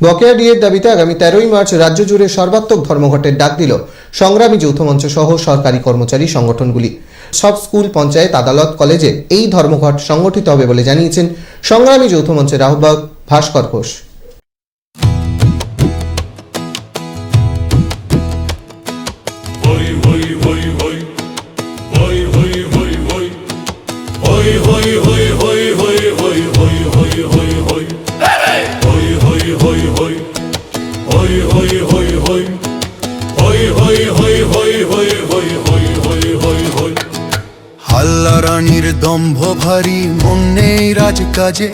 বকেয়া ডিএর দাবিতে আগামী 13ই মার্চ রাজ্য জুড়ে সর্বাত্মক ধর্মঘটের ডাক দিল সংগ্রামী যৌথ মঞ্চ সহ সরকারি কর্মচারী সংগঠনগুলি। সব স্কুল, পঞ্চায়েত, আদালত, কলেজে এই ধর্মঘট সংগঠিত হবে বলে জানিয়েছেন সংগ্রামী যৌথ মঞ্চের আহ্বায়ক ভাস্কর ঘোষ। হাল্লা রানীর দম্ভ ভারী, মন নেই রাজকাজে।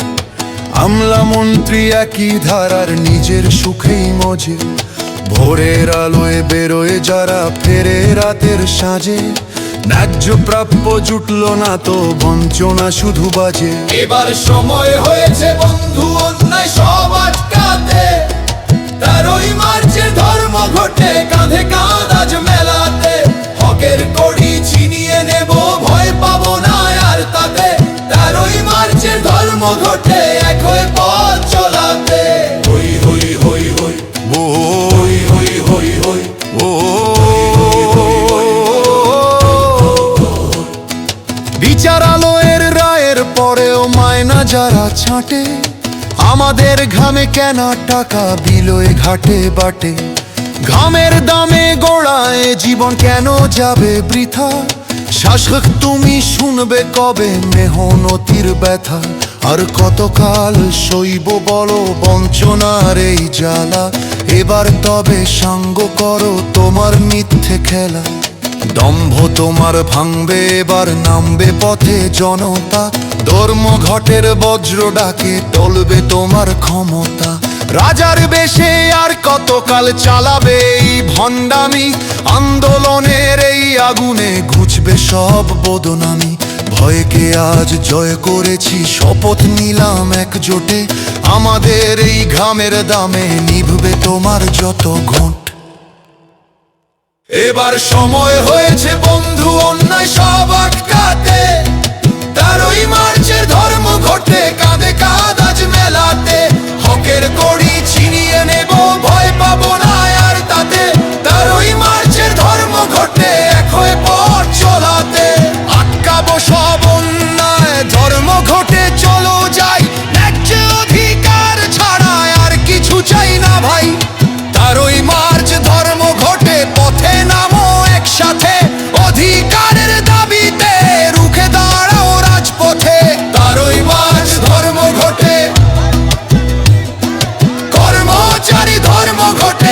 আমলা মন্ত্রী একই ধারার, নিজের সুখেই মজে। ভোরের আলোয় বেরোয় যারা, ফেরে রাতের সাজে। ন্যায্য প্রাপ্য জুটল না তো বঞ্চনা শুধু বাজে। এবার সময় হয়েছে বন্ধু অন্যায় সব আটকাতে। 13ই মার্চে ধর্মঘটে কাঁধে কাঁধ আজ মেলাতে। হকের কড়ি ছিনিয়ে নেব, ভয় পাবো না আর তাতে। 13ই মার্চে ধর্মঘটে এক হয়ে পথ চলাতে। হই হই হই হই ও হই হই হই হই ও বিচারালয়ের রায়ের পরেও মায়না যারা ছাঁটে। আমাদের ঘামে কেনা টাকা বিলোয় ঘাটে বাটে। ঘামের দামে গোড়ায় জীবন কেন যাবে বৃথা? শাসক তুমি শুনবে কবে মেহনতির ব্যথা? আর কতকাল সইব বলো বঞ্চনার এই জ্বালা? এবার তবে সাঙ্গ করো তোমার মিথ্যে খেলা। দম্ভ তোমার ভাঙবে, এবার নামবে পথে জনতা। ধর্মঘটের বজ্র ডাকে টলবে তোমার ক্ষমতা। রাজার বেশে আর কতকাল চালাবে এই ভণ্ডামি? আন্দোলনের এই আগুনে ঘুচবে সব বদনামি। ভয়কে আজ জয় করেছি, শপথ নিলাম একজোটে। আমাদের এই ঘামের দামে নিভবে তোমার যত ঘোঁট। এবার সময় হয়েছে বন্ধু অন্যায় সব আটকাতে। 13ই মার্চের ধর্মঘটে কাঁধে কাঁধ আজ মেলাতে। হকের কড়ি ছিনিয়ে নেব, ভয় পাবো না আর তাতে। 13ই মার্চের ধর্মঘটে এক হয়ে পথ চলাতে। আটকাবো সব অন্যায়, ধর্মঘটে চলো যাই। ন্যায্য অধিকার ছাড়া আর কিছু চাই না ভাই। 13ই মার্চ ধর্মঘটে পথে নামো একসাথে। অধিকারের দাবিতে রুখে দাঁড়াও রাজপথে। 13ই মার্চ ধর্মঘটে, কর্মচারী ধর্মঘটে।